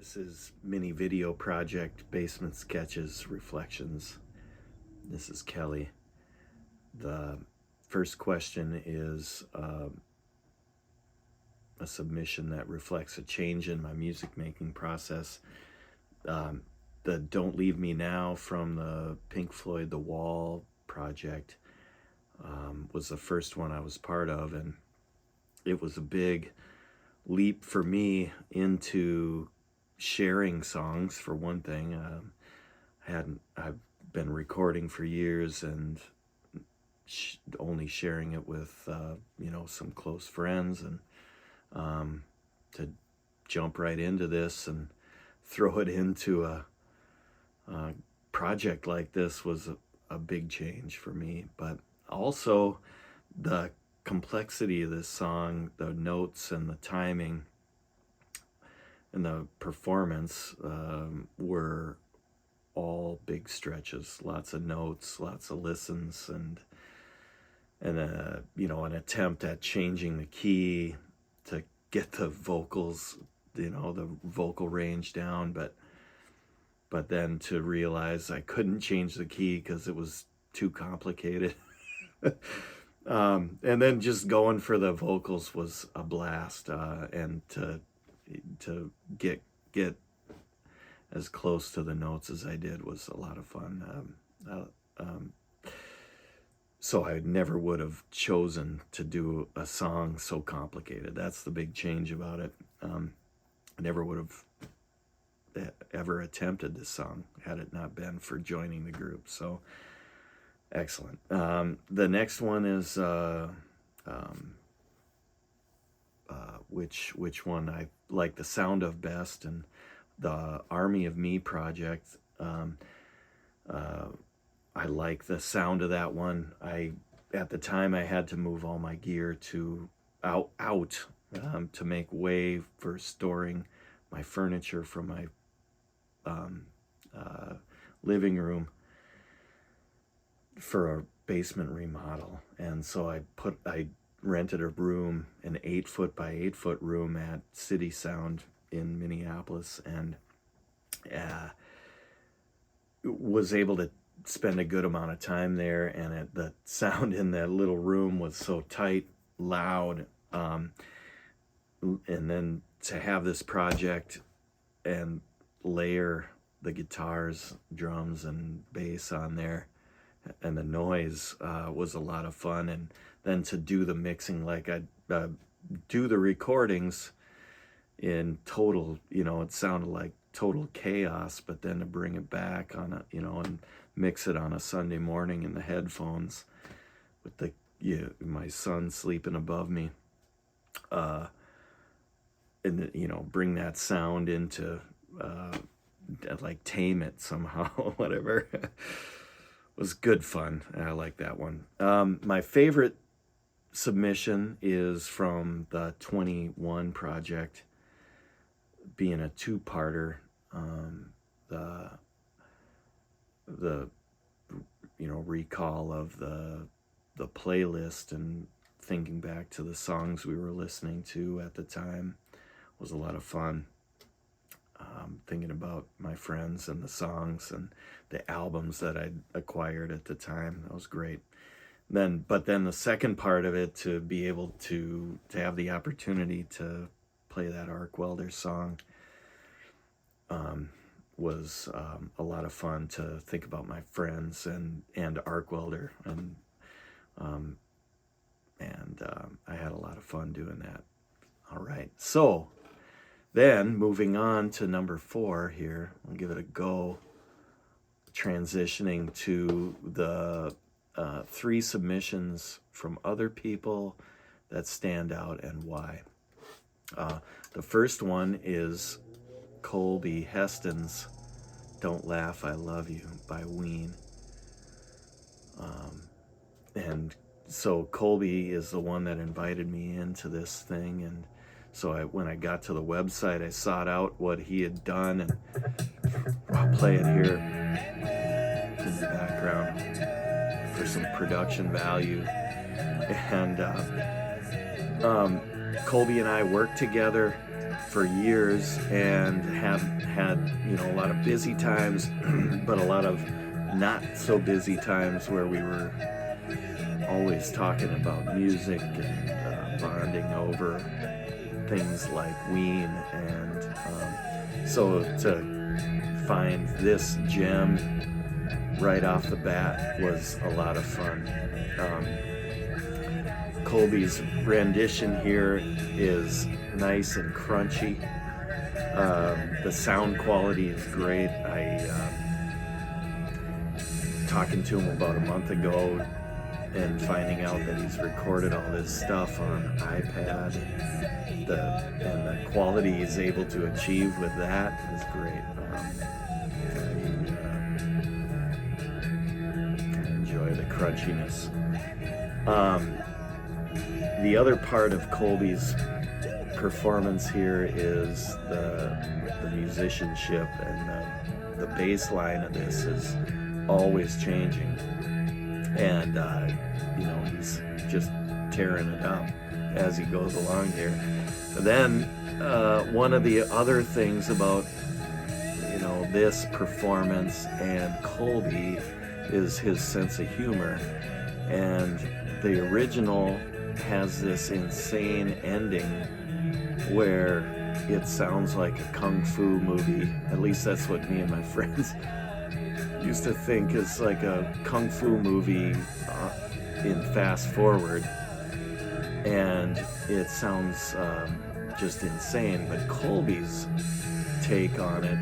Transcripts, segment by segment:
This is mini video project, basement sketches, reflections. This is Kelly. The first question is a submission that reflects a change in my music making process. The Don't Leave Me Now from the Pink Floyd The Wall project was the first one I was part of, and it was a big leap for me into sharing songs. For one thing, I've been recording for years and only sharing it with some close friends, and to jump right into this and throw it into a project like this was a big change for me. But also the complexity of this song, the notes and the timing and the performance were all big stretches, lots of notes, lots of listens, and an attempt at changing the key to get the vocals, the vocal range down, but then to realize I couldn't change the key because it was too complicated. And then just going for the vocals was a blast, and to get as close to the notes as I did was a lot of fun. So I never would have chosen to do a song so complicated. That's the big change about it. I never would have ever attempted this song had it not been for joining the group. So excellent. The next one is which one I like the sound of best, and the Army of Me project. I like the sound of that one. At the time I had to move all my gear out to make way for storing my furniture from my living room for a basement remodel. And so I rented a room, an 8-foot by 8-foot room at City Sound in Minneapolis, and was able to spend a good amount of time there. And the sound in that little room was so tight, loud, and then to have this project and layer the guitars, drums, and bass on there, and the noise was a lot of fun. And then to do the mixing, like I do the recordings in total, it sounded like total chaos, but then to bring it back on and mix it on a Sunday morning in the headphones with my son sleeping above me, and bring that sound into like tame it somehow, whatever. Was good fun. I like that one. My favorite submission is from the 21 project, being a two-parter. The recall of the playlist and thinking back to the songs we were listening to at the time was a lot of fun. Thinking about my friends and the songs and the albums that I'd acquired at the time. That was great. But then the second part of it, to be able to have the opportunity to play that Arc Welder song, was a lot of fun, to think about my friends and Arc Welder, and I had a lot of fun doing that. All right, so then moving on to number 4 here, I'll give it a go, transitioning to the 3 submissions from other people that stand out and why. The first one is Colby Heston's Don't Laugh, I Love You by Ween. And so Colby is the one that invited me into this thing, and so when I got to the website, I sought out what he had done, and I'll play it here in the background for some production value. And Colby and I worked together for years and have had, you know, a lot of busy times, but a lot of not so busy times where we were always talking about music and bonding over things like Ween. And so to find this gem right off the bat was a lot of fun. Colby's rendition here is nice and crunchy. The sound quality is great. Talking to him about a month ago and finding out that he's recorded all this stuff on iPad, and the quality he's able to achieve with that is great. I enjoy the crunchiness. The other part of Colby's performance here is the musicianship, and the bass line of this is always changing, and you know, he's just tearing it up as he goes along here. But then one of the other things about, you know, this performance and Colby is his sense of humor, and the original has this insane ending where it sounds like a kung fu movie. At least that's what me and my friends used to think is like a kung fu movie in fast forward, and it sounds just insane. But Colby's take on it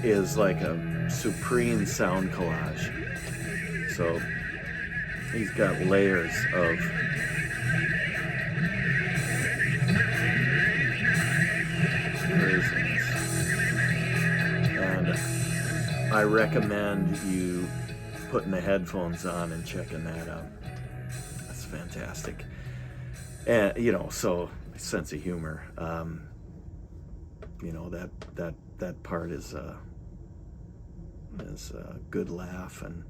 is like a supreme sound collage. So he's got layers of craziness, and I recommend you putting the headphones on and checking that out. That's fantastic. And you know, so sense of humor, you know, that part is a good laugh, and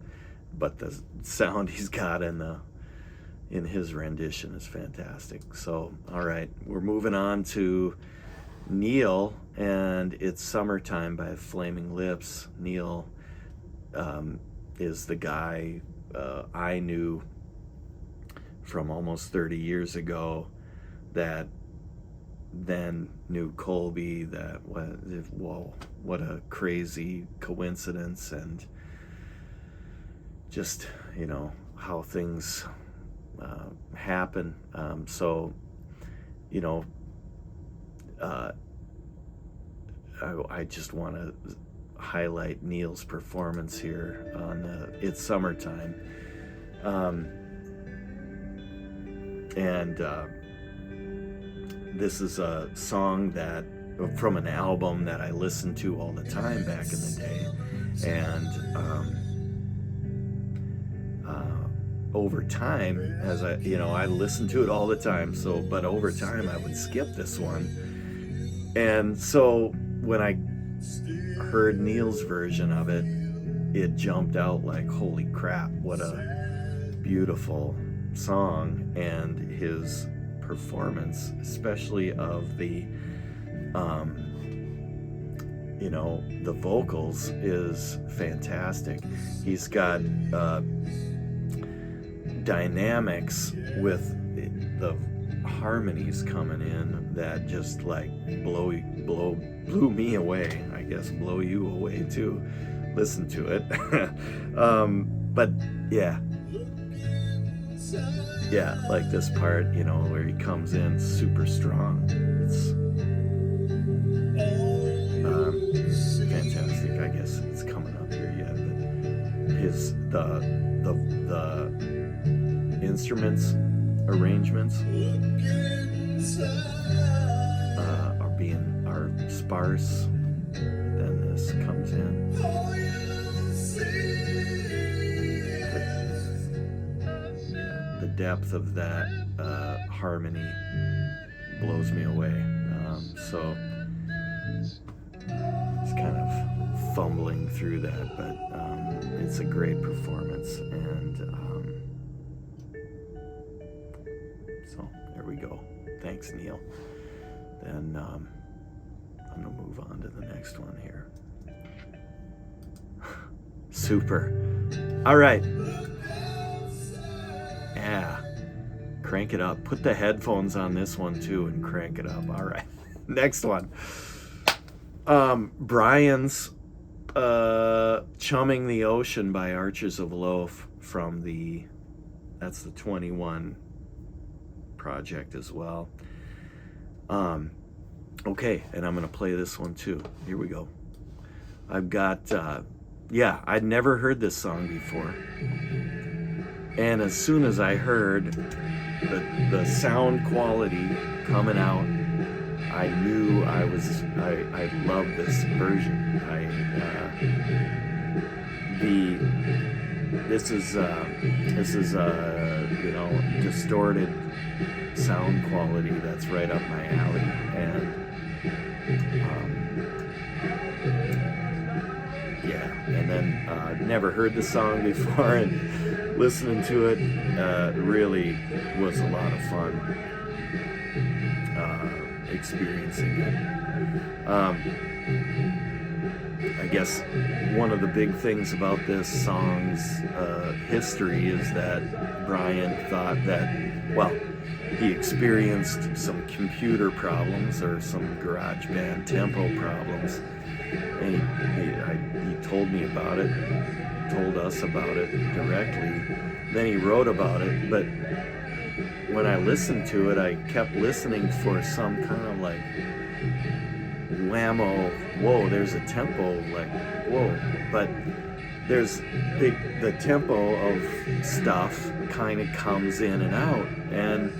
but the sound he's got in his rendition is fantastic. So, all right, we're moving on to Neil and It's Summertime by Flaming Lips. Neil is the guy I knew from almost 30 years ago that then knew Colby. That whoa, what a crazy coincidence, and just, you know, how things happen. So, you know, I just want to highlight Neil's performance here on It's Summertime. And this is a song that from an album that I listened to all the time back in the day, and over time, as I listened to it all the time, so but over time I would skip this one. And so when I heard Neil's version of it, it jumped out like, holy crap, what a beautiful song. And his performance, especially of the the vocals, is fantastic. He's got dynamics with the harmonies coming in that just like blew me away. I guess blow you away too. Listen to it. But yeah, like this part, you know, where he comes in super strong. It's fantastic. I guess it's coming up here yet, but the instruments arrangements are sparse. Then this comes in. The depth of that harmony blows me away. So it's kind of fumbling through that, but it's a great performance, and so there we go. Thanks, Neil. then I'm gonna move on to the next one here. Super. All right. Yeah. Crank it up. Put the headphones on this one too and crank it up. All right. Next one. Brian's Chumming the Ocean by Archers of Loaf from that's the 21 project as well. Okay, and I'm gonna play this one too. Here we go. I've got I'd never heard this song before, and as soon as I heard the sound quality coming out, I knew I loved this version. This is distorted sound quality that's right up my alley, and and then never heard the song before, and listening to it really was a lot of fun. Experiencing it. I guess one of the big things about this song's history is that Brian thought that, well, he experienced some computer problems or some GarageBand tempo problems, and he told me about it, told us about it directly. Then he wrote about it, but when I listened to it, I kept listening for some kind of like whammo, whoa, there's a tempo, like, whoa. But the tempo of stuff kind of comes in and out, and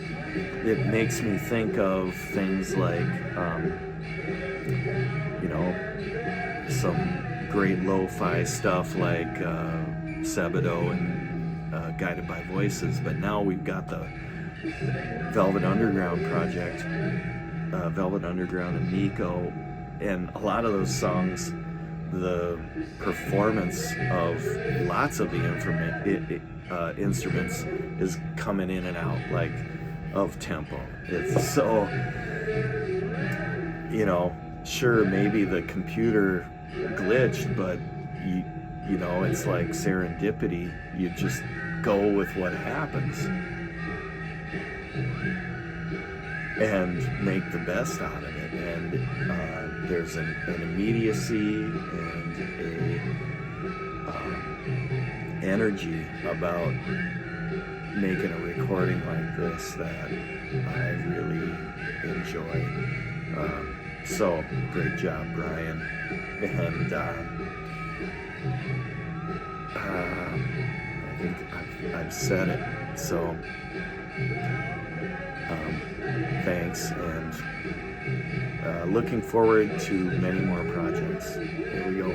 it makes me think of things like, some great lo-fi stuff like Sebado and Guided by Voices. But now we've got the Velvet Underground project, Velvet Underground and Nico, and a lot of those songs, the performance of lots of the instruments is coming in and out, like, of tempo. It's so, sure, maybe the computer glitched, but it's like serendipity. You just go with what happens and make the best out of it. And there's an immediacy and a energy about making a recording like this that I really enjoy. So great job, Brian. And I think I've said it. So thanks, and looking forward to many more projects. Here we go.